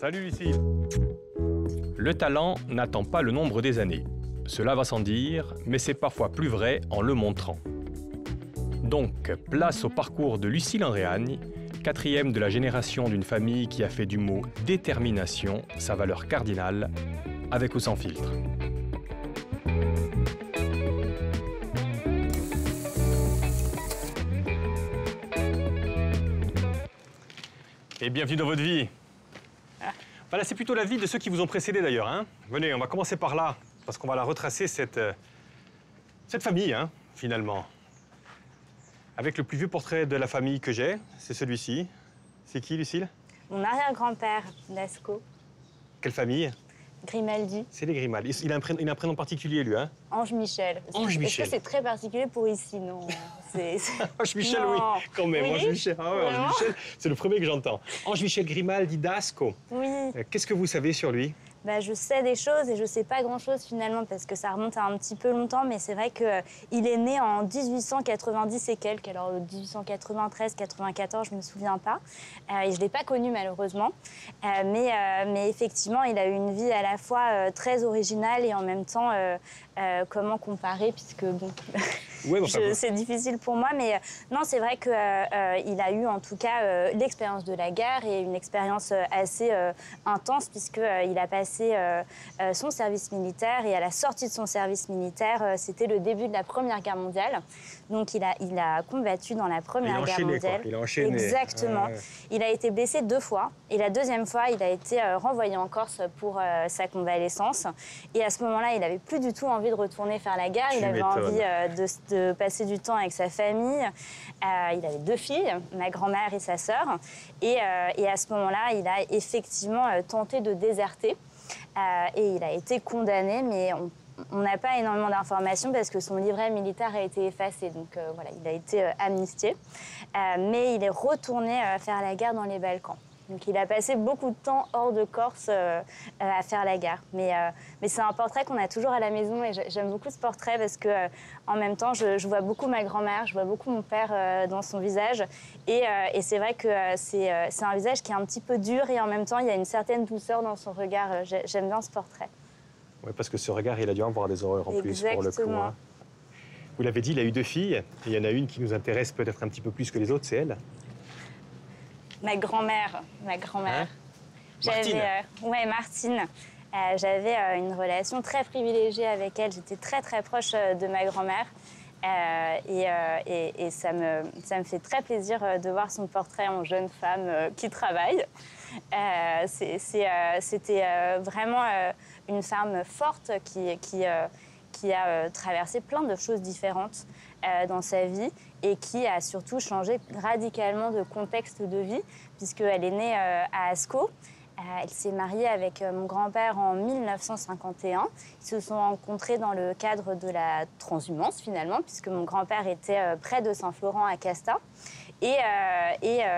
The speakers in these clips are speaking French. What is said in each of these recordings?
Salut Lucille. Le talent n'attend pas le nombre des années. Cela va sans dire, mais c'est parfois plus vrai en le montrant. Donc, place au parcours de Lucille Andréagne, quatrième de la génération d'une famille qui a fait du mot « détermination » sa valeur cardinale, avec ou sans filtre. Et bienvenue dans votre vie. Voilà, c'est plutôt la vie de ceux qui vous ont précédé d'ailleurs. Hein. Venez, on va commencer par là, parce qu'on va la retracer, cette famille, hein, finalement. Avec le plus vieux portrait de la famille que j'ai, c'est celui-ci. C'est qui, Lucille? Mon arrière-grand-père, Lascaux. Quelle famille? Grimaldi. C'est les Grimaldi. Il a un prénom particulier, lui, hein? Ange Michel. Ange Michel. Est-ce que c'est très particulier pour ici? Non. Ange Michel, non. Oui, quand même. Oui. Ange Michel, ah ouais, Ange Michel, c'est le premier que j'entends. Ange Michel Grimaldi d'Ascaux. Oui. Qu'est-ce que vous savez sur lui? Je sais des choses et je sais pas grand-chose finalement parce que ça remonte à un petit peu longtemps, mais c'est vrai qu'il est né en 1890 et quelques, alors 1893-94, je me souviens pas, et je l'ai pas connu malheureusement, mais effectivement il a eu une vie à la fois très originale et en même temps comment comparer puisque bon, ouais, c'est difficile pour moi, mais non c'est vrai qu'il a eu en tout cas l'expérience de la guerre et une expérience assez intense puisqu'il a passé son service militaire et à la sortie de son service militaire, c'était le début de la Première Guerre mondiale. Donc il a combattu dans la Première Guerre mondiale. Il a enchaîné. Exactement. Il a été blessé 2 fois et la 2e fois, il a été renvoyé en Corse pour sa convalescence. Et à ce moment-là, il n'avait plus du tout envie de retourner faire la guerre. Il avait envie de passer du temps avec sa famille. Il avait 2 filles, ma grand-mère et sa sœur. Et à ce moment-là, il a effectivement tenté de déserter. Et il a été condamné, mais on n'a pas énormément d'informations parce que son livret militaire a été effacé. Donc voilà, il a été amnistié. Mais il est retourné faire la guerre dans les Balkans. Donc il a passé beaucoup de temps hors de Corse à faire la guerre. Mais c'est un portrait qu'on a toujours à la maison et j'aime beaucoup ce portrait parce que en même temps, je vois beaucoup ma grand-mère, je vois beaucoup mon père dans son visage. Et c'est vrai que c'est un visage qui est un petit peu dur et en même temps, il y a une certaine douceur dans son regard. J'aime bien ce portrait. Oui, parce que ce regard, il a dû en voir des horreurs en plus pour le coup. Hein. Vous l'avez dit, il a eu 2 filles. Et il y en a une qui nous intéresse peut-être un petit peu plus que les autres, c'est elle. Ma grand-mère. Hein? Martine. Martine. J'avais une relation très privilégiée avec elle. J'étais très, très proche de ma grand-mère. Et ça me fait très plaisir de voir son portrait en jeune femme qui travaille. C'était vraiment une femme forte qui a traversé plein de choses différentes dans sa vie et qui a surtout changé radicalement de contexte de vie puisqu'elle est née à Ascaux. Elle s'est mariée avec mon grand-père en 1951. Ils se sont rencontrés dans le cadre de la transhumance finalement puisque mon grand-père était près de Saint-Florent à Casta. Et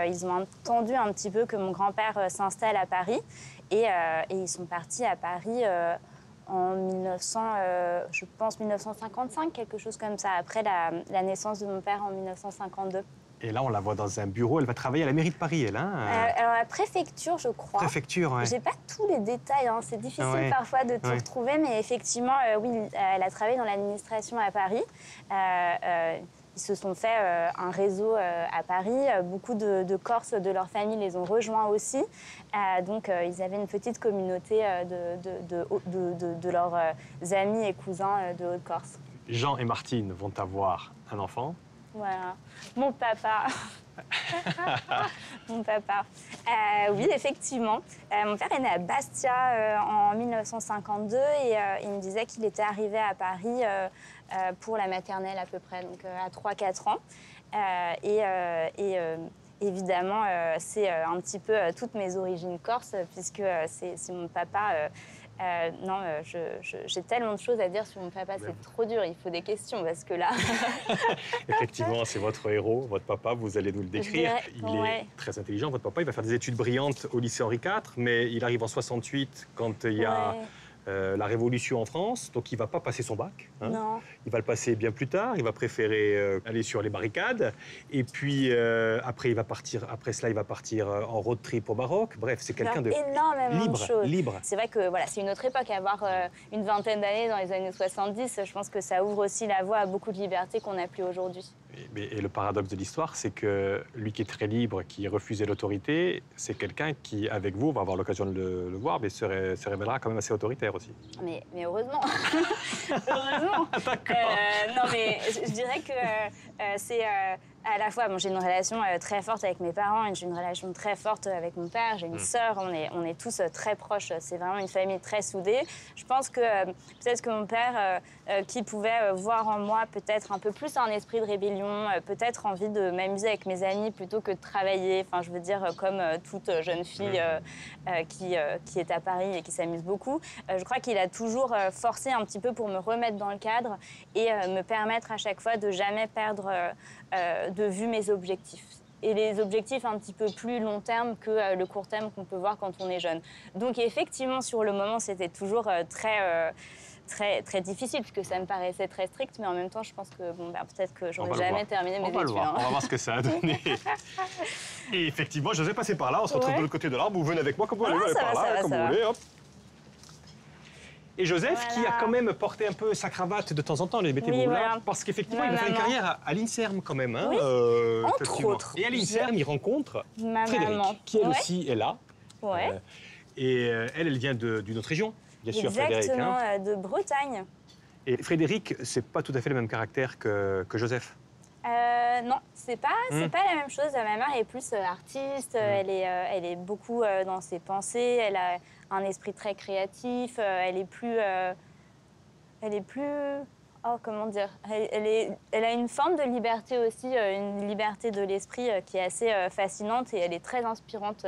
ils ont entendu un petit peu que mon grand-père s'installe à Paris et ils sont partis à Paris en 1955, quelque chose comme ça, après la naissance de mon père en 1952. Et là, on la voit dans un bureau. Elle va travailler à la mairie de Paris, elle, hein? Alors, à la préfecture, je crois. Préfecture, oui. J'ai pas tous les détails, hein. C'est difficile parfois de tout retrouver, mais effectivement, oui, elle a travaillé dans l'administration à Paris. Ils se sont fait un réseau à Paris. Beaucoup de Corses de leur famille les ont rejoints aussi. Donc, ils avaient une petite communauté de leurs amis et cousins de Haute-Corse. Jean et Martine vont avoir un enfant. Voilà. Mon papa. Mon papa. Oui, effectivement. Mon père est né à Bastia en 1952 et il me disait qu'il était arrivé à Paris pour la maternelle à peu près, donc à 3-4 ans. Évidemment, c'est un petit peu toutes mes origines corses puisque c'est mon papa. Non, j'ai tellement de choses à dire sur mon papa, c'est trop dur, il faut des questions parce que là... Effectivement, c'est votre héros, votre papa, vous allez nous le décrire. Il est très intelligent, votre papa, il va faire des études brillantes au lycée Henri IV, mais il arrive en 68 quand il y a la Révolution en France, donc il ne va pas passer son bac. Hein. Non. Il va le passer bien plus tard, il va préférer aller sur les barricades. Et puis après, après cela, il va partir en road trip au Maroc. Bref, c'est quelqu'un de libre. C'est vrai que voilà, c'est une autre époque. Avoir une vingtaine d'années dans les années 70, je pense que ça ouvre aussi la voie à beaucoup de liberté qu'on n'a plus aujourd'hui. Et le paradoxe de l'histoire, c'est que lui qui est très libre, qui refusait l'autorité, c'est quelqu'un qui, avec vous, on va avoir l'occasion de le voir, mais se révélera quand même assez autoritaire aussi. Mais heureusement. Heureusement. Non, mais je dirais que c'est à la fois, bon, j'ai une relation très forte avec mes parents, et j'ai une relation très forte avec mon père, j'ai une sœur, on est tous très proches, c'est vraiment une famille très soudée. Je pense que peut-être que mon père, qui pouvait voir en moi peut-être un peu plus un esprit de rébellion, peut-être envie de m'amuser avec mes amis plutôt que de travailler, enfin je veux dire comme toute jeune fille qui est à Paris et qui s'amuse beaucoup. Je crois qu'il a toujours forcé un petit peu pour me remettre dans le cadre et me permettre à chaque fois de jamais perdre de vue mes objectifs. Et les objectifs un petit peu plus long terme que le court terme qu'on peut voir quand on est jeune. Donc effectivement, sur le moment, c'était toujours très difficile, puisque ça me paraissait très strict, mais en même temps, je pense que bon, peut-être que j'aurais jamais terminé mes études. On va voir ce que ça a donné. Et effectivement, je vais passer par là, on se retrouve de l'autre côté de l'arbre, vous venez avec moi, comme vous voulez, par là, comme vous voulez, hop. Et Joseph, qui a quand même porté un peu sa cravate de temps en temps, les mettez-vous là, parce qu'effectivement, il a fait une carrière à l'INSERM quand même. Hein, entre autres. Et à l'INSERM, il rencontre Frédéric, qui elle aussi est là. Et elle vient d'une autre région, bien sûr, Frédéric. Exactement, de Bretagne. Et Frédéric, c'est pas tout à fait le même caractère que Joseph. Non, c'est pas la même chose. Ma mère est plus artiste, elle est beaucoup dans ses pensées, elle a un esprit très créatif, elle est plus... Oh, comment dire, elle a une forme de liberté aussi, une liberté de l'esprit qui est assez fascinante et elle est très inspirante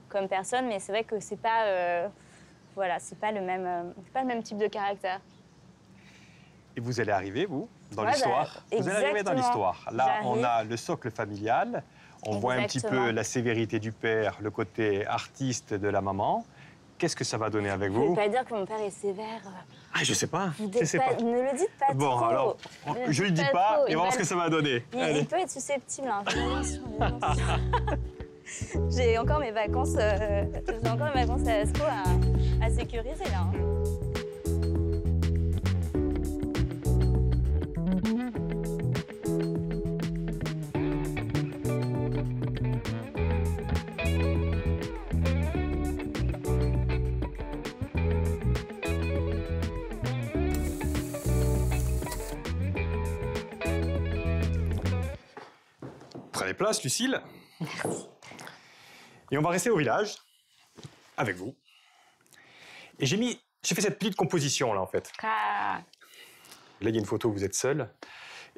comme personne, mais c'est vrai que c'est pas, voilà, c'est pas le même type de caractère. Et vous allez arriver, vous, dans l'histoire. Vous allez arriver dans l'histoire. Là, on a le socle familial, on voit un petit peu la sévérité du père, le côté artiste de la maman. Qu'est-ce que ça va donner avec vous? Je ne veux pas dire que mon père est sévère. Ah, je sais pas. Je sais pas. Ne le dites pas trop. Bon, alors, je lui dis pas et on va voir ce que ça va donner. Il peut être susceptible, hein. J'ai encore mes vacances, à Ascaux à sécuriser, là. Hein. Prenez place, Lucille. Merci. Et on va rester au village, avec vous. Et j'ai fait cette petite composition, là, en fait. Ah. Là, il y a une photo où vous êtes seul.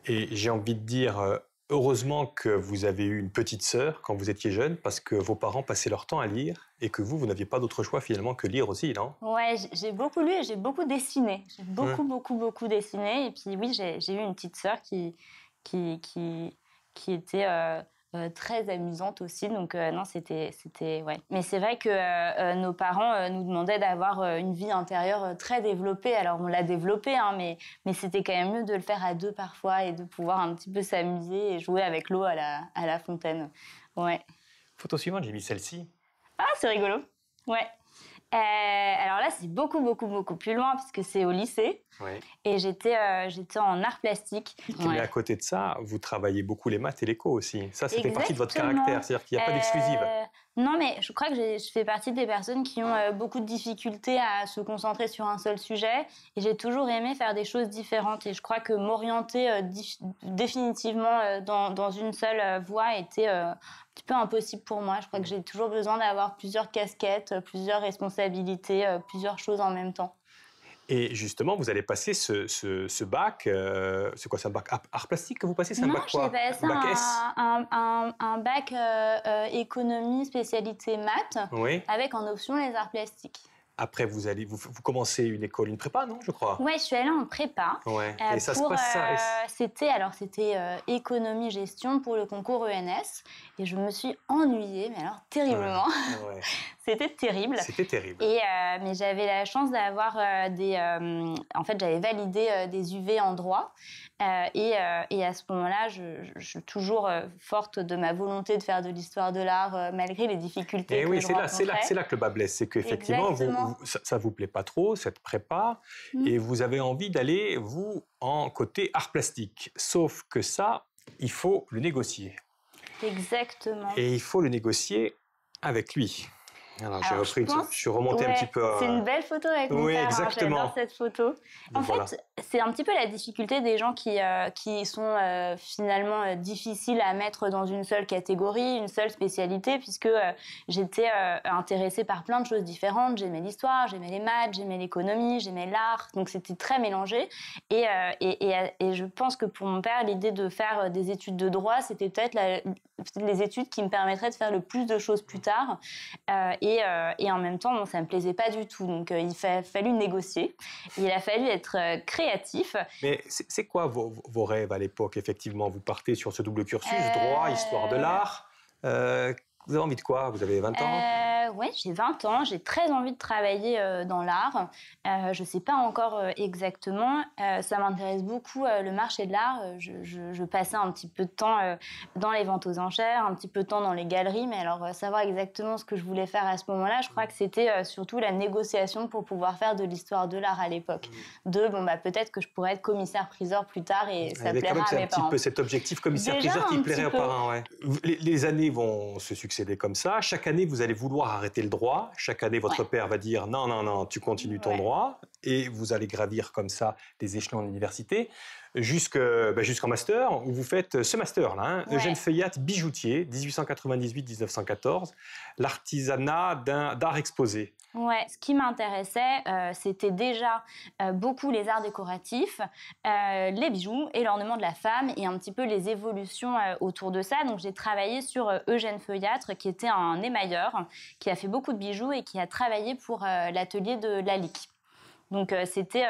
Et j'ai envie de dire, heureusement que vous avez eu une petite sœur quand vous étiez jeune, parce que vos parents passaient leur temps à lire, et que vous n'aviez pas d'autre choix, finalement, que lire aussi, non? Ouais, j'ai beaucoup lu et j'ai beaucoup dessiné. J'ai beaucoup dessiné. Et puis, oui, j'ai eu une petite sœur qui était... très amusante aussi, donc non, c'était ouais. Mais c'est vrai que nos parents nous demandaient d'avoir une vie intérieure très développée. Alors on l'a développée, hein, mais c'était quand même mieux de le faire à deux parfois et de pouvoir un petit peu s'amuser et jouer avec l'eau à la fontaine. Ouais. Photo suivante, j'ai mis celle-ci. Ah, c'est rigolo. Ouais. Alors là, c'est beaucoup plus loin puisque c'est au lycée. Ouais. Et j'étais en art plastique. Mais à côté de ça, vous travaillez beaucoup les maths et l'éco aussi. Ça, c'était partie de votre caractère, c'est-à-dire qu'il n'y a pas d'exclusive. Non, mais je crois que je fais partie des personnes qui ont beaucoup de difficultés à se concentrer sur un seul sujet. Et j'ai toujours aimé faire des choses différentes. Et je crois que m'orienter définitivement dans une seule voie était un petit peu impossible pour moi. Je crois que j'ai toujours besoin d'avoir plusieurs casquettes, plusieurs responsabilités, plusieurs choses en même temps. Et justement, vous allez passer ce bac, c'est quoi, c'est un bac art plastique que vous passez? C'est un bac quoi? Non, j'ai passé un bac économie, spécialité maths, oui, avec en option les arts plastiques. Après, vous commencez une école, une prépa, non, je crois? Ouais, je suis allée en prépa. Ouais. Et ça se passe ça? C'était économie-gestion pour le concours ENS. Et je me suis ennuyée, mais alors terriblement. Ouais. C'était terrible. C'était terrible. Mais j'avais la chance d'avoir en fait, j'avais validé des UV en droit. Et à ce moment-là, je suis toujours forte de ma volonté de faire de l'histoire de l'art malgré les difficultés que je rencontrais. C'est là que le bas blesse. C'est qu'effectivement, ça ne vous plaît pas trop, cette prépa, et vous avez envie d'aller, vous, en côté art plastique. Sauf que ça, il faut le négocier. Exactement. Et il faut le négocier avec lui. Alors je suis remonté un petit peu. C'est une belle photo avec mon père. Exactement. J'adore cette photo. En fait, c'est un petit peu la difficulté des gens qui sont finalement difficiles à mettre dans une seule catégorie, une seule spécialité, puisque j'étais intéressée par plein de choses différentes. J'aimais l'histoire, j'aimais les maths, j'aimais l'économie, j'aimais l'art. Donc c'était très mélangé. Et je pense que pour mon père, l'idée de faire des études de droit, c'était peut-être les études qui me permettraient de faire le plus de choses plus tard. Et en même temps, ça ne me plaisait pas du tout. Donc, il a fallu négocier. Il a fallu être créatif. Mais c'est quoi vos rêves à l'époque, effectivement? Vous partez sur ce double cursus, droit, histoire de l'art. Vous avez envie de quoi? Vous avez 20 ans? Oui, j'ai 20 ans. J'ai très envie de travailler dans l'art. Je ne sais pas encore exactement. Ça m'intéresse beaucoup, le marché de l'art. Je passais un petit peu de temps dans les ventes aux enchères, un petit peu de temps dans les galeries. Mais alors, savoir exactement ce que je voulais faire à ce moment-là, je crois que c'était surtout la négociation pour pouvoir faire de l'histoire de l'art à l'époque. Peut-être que je pourrais être commissaire-priseur plus tard et ça plaira à mes parents. Il y avait quand même un petit peu cet objectif commissaire-priseur qui plairait aux parents. Ouais. Les années vont se succéder comme ça. Chaque année, vous allez vouloir arrêter le droit. Chaque année, votre père va dire non, tu continues ton droit. Et vous allez gravir comme ça des échelons d'université jusqu'en master, où vous faites ce master-là, Eugène Feuillat, bijoutier, 1898-1914, l'artisanat d'art exposé. Ouais, ce qui m'intéressait, c'était déjà beaucoup les arts décoratifs, les bijoux et l'ornement de la femme et un petit peu les évolutions autour de ça. Donc j'ai travaillé sur Eugène Feuillat, qui était un émailleur, qui a fait beaucoup de bijoux et qui a travaillé pour l'atelier de Lalique. Donc c'était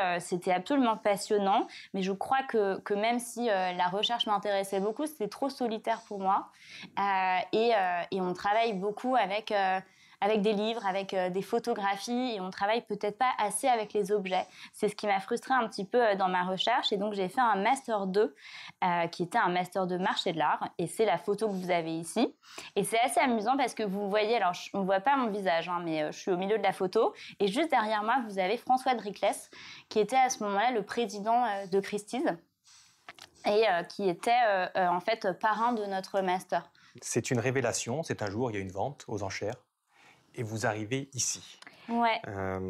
absolument passionnant, mais je crois que même si la recherche m'intéressait beaucoup, c'était trop solitaire pour moi. Et on travaille beaucoup avec des livres, avec des photographies, et on travaille peut-être pas assez avec les objets. C'est ce qui m'a frustrée un petit peu dans ma recherche, et donc j'ai fait un Master 2, qui était un Master de marché de l'art, et c'est la photo que vous avez ici. Et c'est assez amusant parce que vous voyez, alors on ne voit pas mon visage, mais je suis au milieu de la photo, et juste derrière moi, vous avez François Driclès, qui était à ce moment-là le président de Christie's, et qui était en fait parrain de notre Master. C'est une révélation, c'est un jour, il y a une vente aux enchères, et vous arrivez ici. Ouais.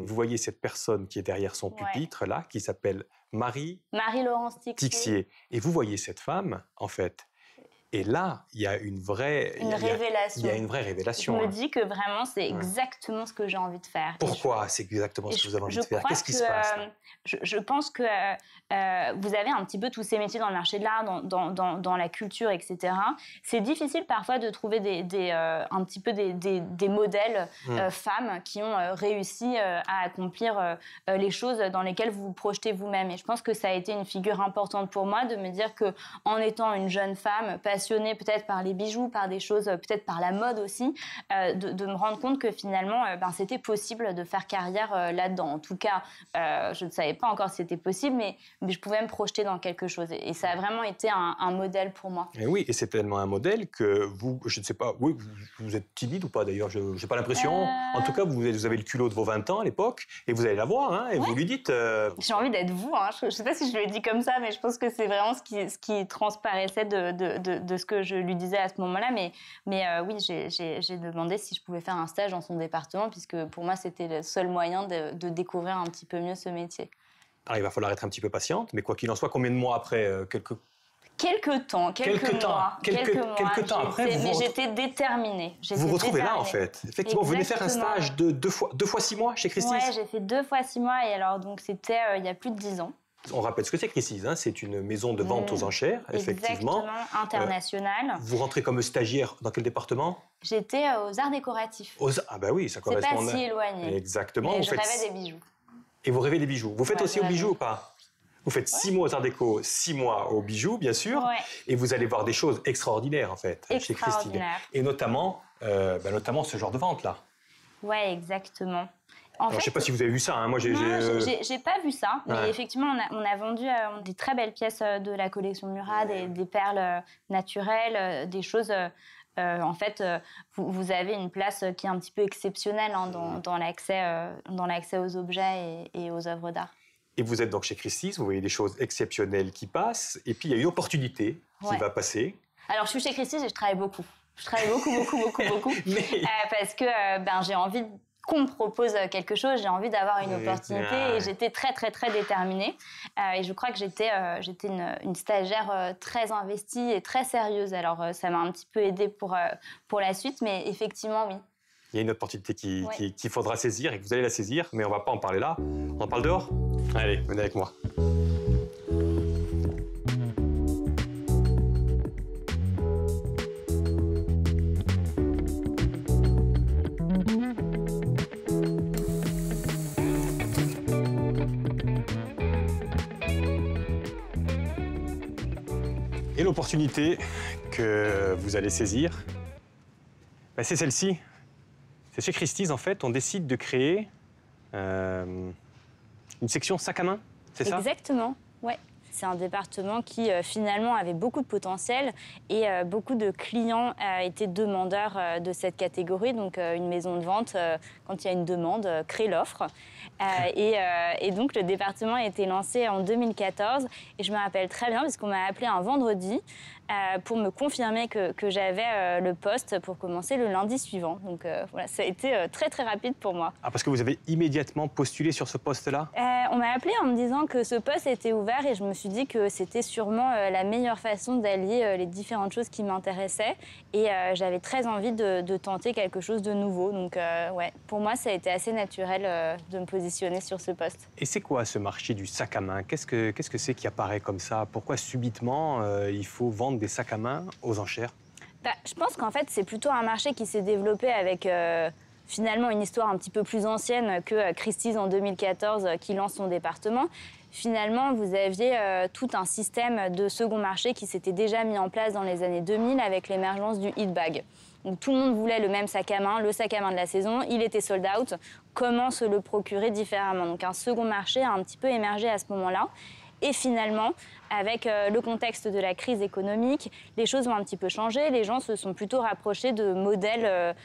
Vous voyez cette personne qui est derrière son pupitre, là, qui s'appelle Marie-Laurence Tixier. Et vous voyez cette femme, en fait. Et là, il y a une vraie révélation. Il y a une vraie révélation. Je me dis que vraiment, c'est exactement ce que j'ai envie de faire. Pourquoi c'est exactement ce que vous avez envie de faire? Qu'est-ce qui se passe là? Je pense que vous avez un petit peu tous ces métiers dans le marché de l'art, dans la culture, etc. C'est difficile parfois de trouver un petit peu des modèles femmes qui ont réussi à accomplir les choses dans lesquelles vous vous projetez vous-même. Et je pense que ça a été une figure importante pour moi de me dire qu'en étant une jeune femme passionnée peut-être par les bijoux, par des choses, peut-être par la mode aussi, de me rendre compte que finalement, c'était possible de faire carrière là-dedans. En tout cas, je ne savais pas encore si c'était possible, mais je pouvais me projeter dans quelque chose. Et ça a vraiment été un modèle pour moi. Et oui, et c'est tellement un modèle que vous, je ne sais pas, vous êtes timide ou pas d'ailleurs, je n'ai pas l'impression. En tout cas, vous avez le culot de vos 20 ans à l'époque, et vous allez la voir, et vous lui dites... J'ai envie d'être vous, je ne sais pas si je lui ai dit comme ça, mais je pense que c'est vraiment ce qui transparaissait de ce que je lui disais à ce moment-là. Mais oui, j'ai demandé si je pouvais faire un stage dans son département, puisque pour moi, c'était le seul moyen de découvrir un petit peu mieux ce métier. Alors, il va falloir être un petit peu patiente, mais quoi qu'il en soit, combien de mois après Quelques temps après. Mais j'étais déterminée. Vous retrouvez là, en fait. Effectivement, vous venez faire un stage de deux fois 6 mois chez Christie's. Oui, j'ai fait 2 fois 6 mois, et alors, donc, c'était il y a plus de 10 ans. On rappelle ce que c'est Christie's, c'est une maison de vente aux enchères, effectivement. Exactement, internationale. Vous rentrez comme stagiaire dans quel département? J'étais aux arts décoratifs. Ah bah oui, ça correspond. C'est pas si éloigné. Exactement. Mais je rêvais des bijoux. Et vous rêvez des bijoux. Vous faites aussi aux bijoux ou pas? Vous faites 6 mois aux arts déco, 6 mois aux bijoux, bien sûr. Ouais. Et vous allez voir des choses extraordinaires, en fait, chez Christie's. Et notamment ce genre de vente-là. Ouais, exactement. Alors, je ne sais pas si vous avez vu ça. Hein. Moi, j'ai pas vu ça, mais effectivement, on a vendu des très belles pièces de la collection Murat, des perles naturelles, des choses. En fait, vous avez une place qui est un petit peu exceptionnelle hein, dans l'accès aux objets et aux œuvres d'art. Et vous êtes donc chez Christie's, vous voyez des choses exceptionnelles qui passent, et puis il y a une opportunité qui va passer. Alors, je suis chez Christie's et je travaille beaucoup. Je travaille beaucoup. Parce que j'ai envie qu'on me propose quelque chose, j'ai envie d'avoir une opportunité et j'étais très déterminée. Et je crois que j'étais une stagiaire très investie et très sérieuse. Alors, ça m'a un petit peu aidée pour la suite, mais effectivement, oui. Il y a une opportunité qu'il faudra saisir et que vous allez la saisir, mais on ne va pas en parler là. On en parle dehors? Allez, venez avec moi. Et l'opportunité que vous allez saisir, c'est celle-ci. C'est chez Christie's, en fait, on décide de créer une section sac à main, c'est ça? Exactement, ouais. C'est un département qui, finalement, avait beaucoup de potentiel et beaucoup de clients étaient demandeurs de cette catégorie. Donc, une maison de vente, quand il y a une demande, crée l'offre. Et donc, le département a été lancé en 2014. Et je me rappelle très bien, parce qu'on m'a appelé un vendredi pour me confirmer que j'avais le poste pour commencer le lundi suivant. Donc, voilà, ça a été très rapide pour moi. Ah, parce que vous avez immédiatement postulé sur ce poste-là? On m'a appelé en me disant que ce poste était ouvert et je me suis dit que c'était sûrement la meilleure façon d'allier les différentes choses qui m'intéressaient. Et j'avais très envie de tenter quelque chose de nouveau. Donc, ouais, pour moi, ça a été assez naturel de me positionner sur ce poste. Et c'est quoi ce marché du sac à main? Qu'est-ce que c'est qui apparaît comme ça? Pourquoi subitement il faut vendre des sacs à main aux enchères? Je pense qu'en fait, c'est plutôt un marché qui s'est développé avec finalement une histoire un petit peu plus ancienne que Christie's en 2014 qui lance son département. Finalement, vous aviez tout un système de second marché qui s'était déjà mis en place dans les années 2000 avec l'émergence du hit bag. Donc, tout le monde voulait le même sac à main, le sac à main de la saison. Il était sold out. Comment se le procurer différemment? Donc, un second marché a un petit peu émergé à ce moment-là. Et finalement, avec le contexte de la crise économique, les choses ont un petit peu changé. Les gens se sont plutôt rapprochés de modèles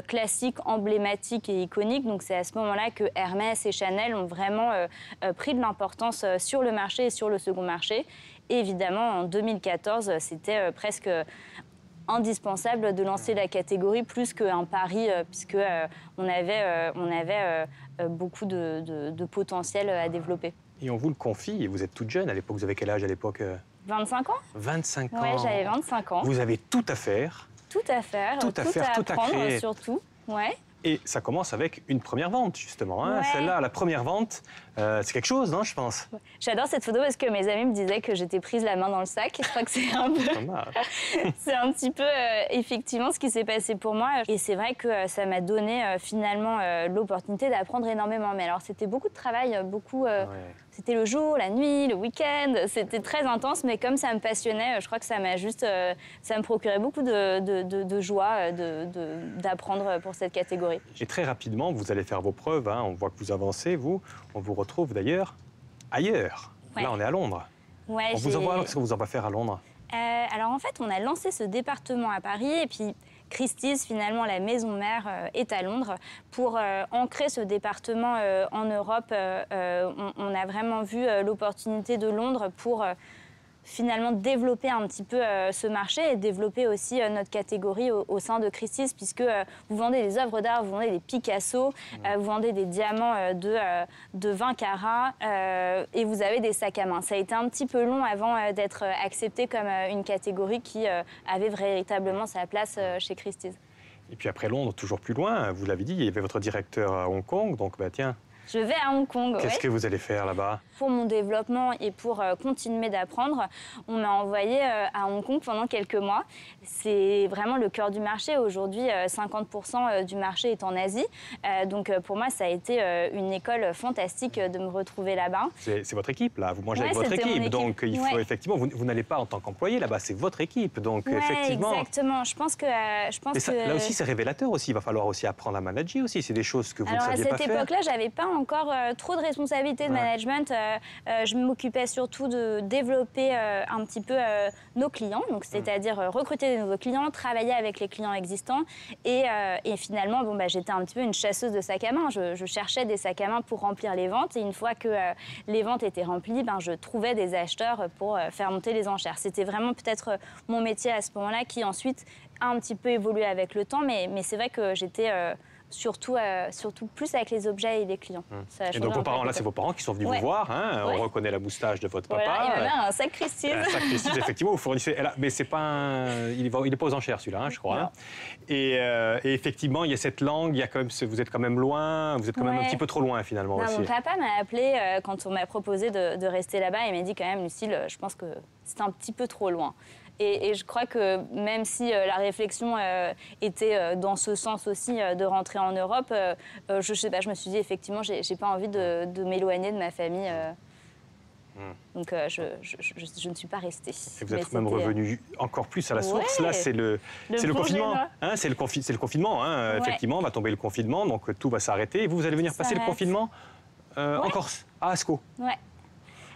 classiques, emblématiques et iconiques. Donc c'est à ce moment-là que Hermès et Chanel ont vraiment pris de l'importance sur le marché et sur le second marché. Et évidemment, en 2014, c'était presque indispensable de lancer la catégorie plus qu'un pari, puisque on avait beaucoup de potentiel à développer. Et on vous le confie, et vous êtes toute jeune. À l'époque, vous avez quel âge à l'époque? 25 ans. 25 ans. Oui, j'avais 25 ans. Vous avez tout à faire. Tout à faire, tout à apprendre surtout. Ouais. Et ça commence avec une première vente, justement. Hein. Ouais. Celle-là, la première vente, c'est quelque chose, non, je pense? J'adore cette photo parce que mes amis me disaient que j'étais prise la main dans le sac. Je crois que c'est un peu... c'est un petit peu, effectivement, ce qui s'est passé pour moi. Et c'est vrai que ça m'a donné, finalement, l'opportunité d'apprendre énormément. Mais alors, c'était beaucoup de travail, beaucoup... C'était le jour, la nuit, le week-end. C'était très intense, mais comme ça me passionnait, je crois que ça m'a juste... ça me procurait beaucoup de joie d'apprendre pour cette catégorie. Et très rapidement, vous allez faire vos preuves. Hein. On voit que vous avancez, vous. On vous retrouve d'ailleurs ailleurs. Ouais. Là, on est à Londres. Ouais, Qu'est-ce qu'on vous envoie faire à Londres? Alors, en fait, on a lancé ce département à Paris et puis... Christie's, finalement, la maison mère, est à Londres. Pour ancrer ce département en Europe, on a vraiment vu l'opportunité de Londres pour finalement développer un petit peu ce marché et développer aussi notre catégorie au sein de Christie's, puisque vous vendez des œuvres d'art, vous vendez des Picasso, vous vendez des diamants de 20 carats et vous avez des sacs à main. Ça a été un petit peu long avant d'être accepté comme une catégorie qui avait véritablement sa place chez Christie's. Et puis après Londres, toujours plus loin, vous l'avez dit, il y avait votre directeur à Hong Kong, donc tiens, Je vais à Hong Kong. Qu'est-ce que vous allez faire là-bas? Pour mon développement et pour continuer d'apprendre, on m'a envoyé à Hong Kong pendant quelques mois. C'est vraiment le cœur du marché. Aujourd'hui, 50% du marché est en Asie. Donc pour moi, ça a été une école fantastique de me retrouver là-bas. C'est votre équipe, là. Vous mangez avec votre équipe. Donc il faut effectivement, vous n'allez pas en tant qu'employé là-bas, c'est votre équipe. Donc effectivement. Exactement. Je pense que. Là aussi, c'est révélateur aussi. Il va falloir aussi apprendre à manager aussi. C'est des choses que vous ne saviez pas faire. À cette époque-là, j'avais pas encore trop de responsabilités de management. Je m'occupais surtout de développer un petit peu nos clients, donc c'est-à-dire recruter des nouveaux clients, travailler avec les clients existants. Et finalement, j'étais un petit peu une chasseuse de sacs à main. Je cherchais des sacs à main pour remplir les ventes. Et une fois que les ventes étaient remplies, je trouvais des acheteurs pour faire monter les enchères. C'était vraiment peut-être mon métier à ce moment-là qui ensuite a un petit peu évolué avec le temps. Mais c'est vrai que j'étais... surtout plus avec les objets et les clients. Et donc vos parents, là, c'est vos parents qui sont venus vous voir. Hein, on reconnaît la moustache de votre papa. Il y a un sac Christie's. Un sac Christie's, effectivement, vous fournissez. Mais c'est pas il est pas aux enchères celui-là, hein, je crois. Hein. Et effectivement, il y a cette langue, il y a quand même, vous êtes quand même loin, vous êtes quand même un petit peu trop loin finalement. Aussi. Mon papa m'a appelé quand on m'a proposé de rester là-bas. Il m'a dit quand même, Lucille, je pense que c'est un petit peu trop loin. Et je crois que même si la réflexion était dans ce sens aussi de rentrer en Europe, je sais pas, je me suis dit effectivement, j'ai pas envie de m'éloigner de ma famille. Donc je ne suis pas restée. Et vous êtes même revenu encore plus à la source. Là, c'est le confinement. Hein, c'est le confinement. Hein, effectivement, va tomber le confinement, donc tout va s'arrêter. Et vous allez venir passer le confinement en Corse, à Ascaux. Ouais.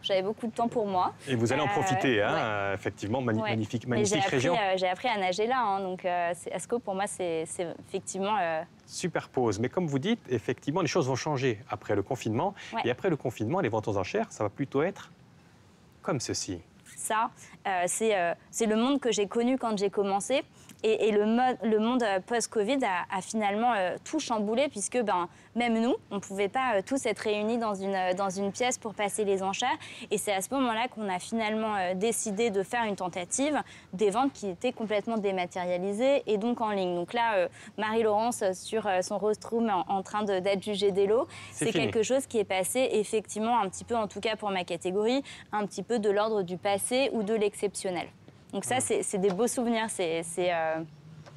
J'avais beaucoup de temps pour moi. Et vous allez en profiter, hein, effectivement, magnifique région. J'ai appris à nager là, hein, donc Ascaux, pour moi, c'est effectivement... Super pause. Mais comme vous dites, effectivement, les choses vont changer après le confinement. Et après le confinement, les ventes aux enchères, ça va plutôt être comme ceci. Ça, c'est le monde que j'ai connu quand j'ai commencé. Et le monde post-Covid a finalement tout chamboulé puisque même nous, on ne pouvait pas tous être réunis dans une pièce pour passer les enchères. Et c'est à ce moment-là qu'on a finalement décidé de faire une tentative des ventes qui étaient complètement dématérialisées et donc en ligne. Donc là, Marie-Laurence sur son rostrum en train d'adjuger des lots, c'est quelque chose qui est passé effectivement un petit peu, en tout cas pour ma catégorie, un petit peu de l'ordre du passé ou de l'exceptionnel. Donc ça, c'est des beaux souvenirs.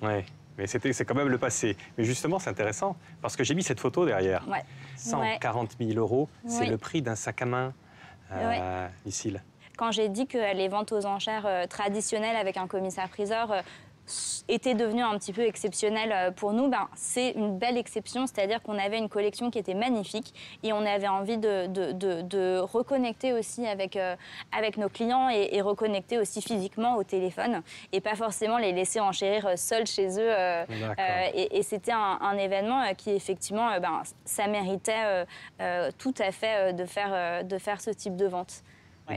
Oui, mais c'est quand même le passé. Mais justement, c'est intéressant, parce que j'ai mis cette photo derrière. 140 000 €, c'est le prix d'un sac à main, Lucille. Quand j'ai dit que les ventes aux enchères traditionnelles avec un commissaire-priseur était devenu un petit peu exceptionnel pour nous, c'est une belle exception, c'est-à-dire qu'on avait une collection qui était magnifique et on avait envie de reconnecter aussi avec nos clients et reconnecter aussi physiquement au téléphone et pas forcément les laisser enchérir seuls chez eux. Et c'était un événement qui effectivement, ça méritait tout à fait de faire ce type de vente.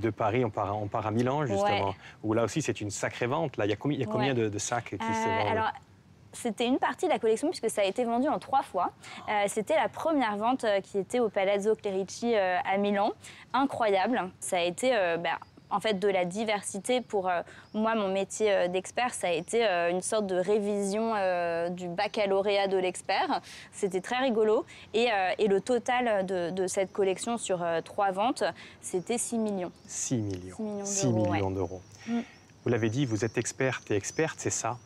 De Paris, on part à Milan, justement, où là aussi c'est une sacrée vente. Là. Il y a combien de sacs qui se vendent? Alors, c'était une partie de la collection puisque ça a été vendu en 3 fois. C'était la première vente qui était au Palazzo Clerici à Milan. Incroyable. Ça a été... en fait, de la diversité. Pour moi, mon métier d'expert, ça a été une sorte de révision du baccalauréat de l'expert. C'était très rigolo. Et le total de cette collection sur 3 ventes, c'était 6 millions. 6 millions d'euros. Vous l'avez dit, vous êtes experte et experte, c'est ça?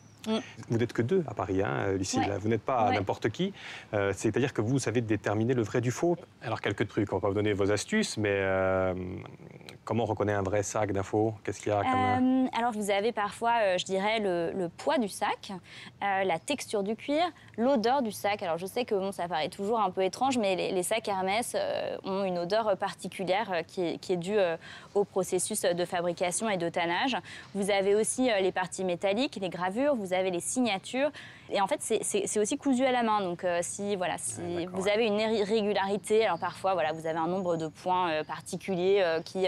Vous n'êtes que 2 à Paris, hein, Lucille. Vous n'êtes pas n'importe qui. C'est-à-dire que vous savez déterminer le vrai du faux. Alors, quelques trucs, on va pas vous donner vos astuces, mais comment on reconnaît un vrai sac d'infos? Qu'est-ce qu'il y a comme... Alors, vous avez parfois, je dirais, le poids du sac, la texture du cuir, l'odeur du sac. Alors, je sais que ça paraît toujours un peu étrange, mais les sacs Hermès ont une odeur particulière qui est due au processus de fabrication et de tannage. Vous avez aussi les parties métalliques, les gravures, vous avez les signatures. Et en fait, c'est aussi cousu à la main. Donc, si vous avez une irrégularité, alors parfois, vous avez un nombre de points particuliers qui...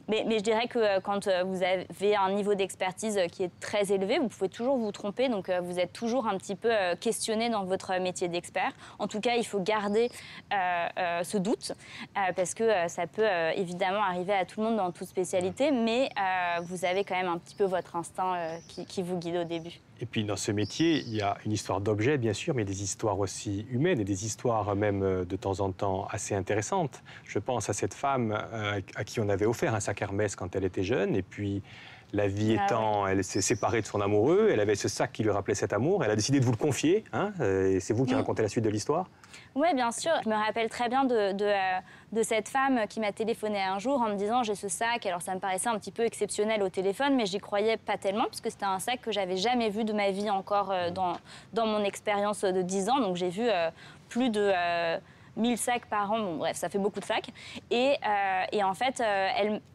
Mais je dirais que quand vous avez un niveau d'expertise qui est très élevé, vous pouvez toujours vous tromper. Donc, vous êtes toujours un petit peu questionné dans votre métier d'expert. En tout cas, il faut garder ce doute parce que ça peut évidemment arriver à tout le monde dans toute spécialité. Mais vous avez quand même un petit peu votre instinct qui vous guide au début. Et puis dans ce métier, il y a une histoire d'objet, bien sûr, mais des histoires aussi humaines et des histoires même de temps en temps assez intéressantes. Je pense à cette femme à qui on avait offert un sac Hermès quand elle était jeune. Et puis la vie étant, elle s'est séparée de son amoureux. Elle avait ce sac qui lui rappelait cet amour. Elle a décidé de vous le confier. Hein, et c'est vous qui racontez la suite de l'histoire. Oui, bien sûr. Je me rappelle très bien de cette femme qui m'a téléphoné un jour en me disant « j'ai ce sac ». Alors ça me paraissait un petit peu exceptionnel au téléphone, mais j'y croyais pas tellement parce que c'était un sac que j'avais jamais vu de ma vie encore dans mon expérience de 10 ans. Donc j'ai vu plus de 1000 sacs par an. Bon, bref, ça fait beaucoup de sacs. Et en fait,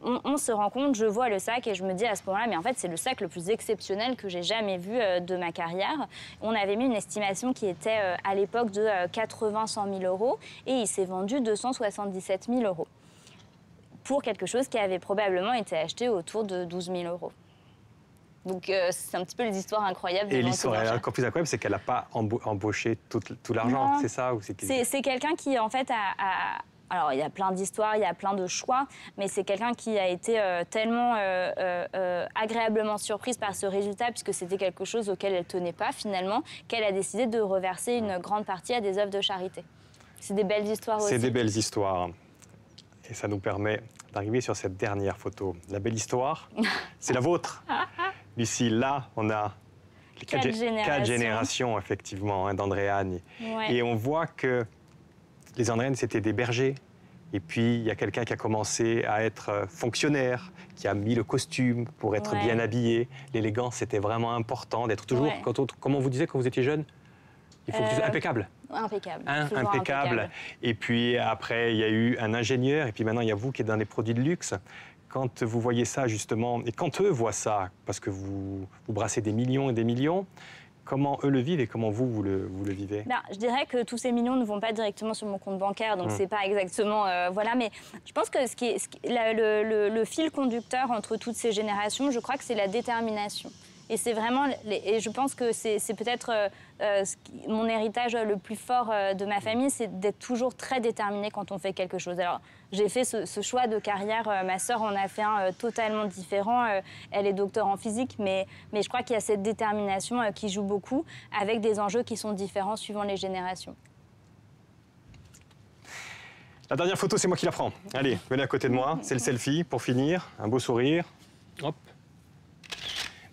on se rend compte, je vois le sac et je me dis à ce moment-là, mais en fait, c'est le sac le plus exceptionnel que j'ai jamais vu de ma carrière. On avait mis une estimation qui était à l'époque de 80-100 000 euros et il s'est vendu 277 000 euros pour quelque chose qui avait probablement été acheté autour de 12 000 euros. Donc c'est un petit peu les histoires incroyables. Et l'histoire encore plus incroyable, c'est qu'elle n'a pas embauché tout l'argent, c'est ça ou c'est quelqu'un qui en fait alors il y a plein d'histoires, il y a plein de choix, mais c'est quelqu'un qui a été tellement agréablement surprise par ce résultat, puisque c'était quelque chose auquel elle ne tenait pas finalement, qu'elle a décidé de reverser une grande partie à des œuvres de charité. C'est des belles histoires aussi. C'est des belles histoires. Et ça nous permet d'arriver sur cette dernière photo. La belle histoire, c'est la vôtre. Lucille, là, on a quatre générations, effectivement, hein, d'Andréane. Ouais. Et on voit que les Andréanes, c'était des bergers. Et puis, il y a quelqu'un qui a commencé à être fonctionnaire, qui a mis le costume pour être bien habillé. L'élégance, c'était vraiment important d'être toujours, comment on vous disait quand vous étiez jeune? Il faut que impeccable. Impeccable. Hein, impeccable. Et puis après, il y a eu un ingénieur. Et puis maintenant, il y a vous qui êtes dans les produits de luxe. Quand vous voyez ça, justement, et quand eux voient ça, parce que vous brassez des millions et des millions, comment eux le vivent et comment vous le vivez? Je dirais que tous ces millions ne vont pas directement sur mon compte bancaire, donc c'est pas exactement... voilà, mais je pense que le fil conducteur entre toutes ces générations, je crois que c'est la détermination. Et c'est vraiment, et je pense que c'est peut-être mon héritage le plus fort de ma famille, c'est d'être toujours très déterminé quand on fait quelque chose. Alors, j'ai fait ce choix de carrière, ma sœur en a fait un totalement différent, elle est docteur en physique, mais je crois qu'il y a cette détermination qui joue beaucoup, avec des enjeux qui sont différents suivant les générations. La dernière photo, c'est moi qui la prends. Allez, venez à côté de moi, c'est le selfie pour finir, un beau sourire. Hop.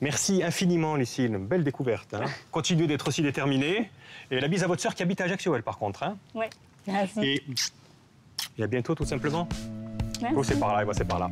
Merci infiniment, Lucille. Une belle découverte. Hein. Continuez d'être aussi déterminée. Et la bise à votre sœur qui habite à Ajaccio, elle, par contre. Hein. Oui, merci. Et à bientôt, tout simplement. Merci. Oh, c'est par là, et moi, c'est par là.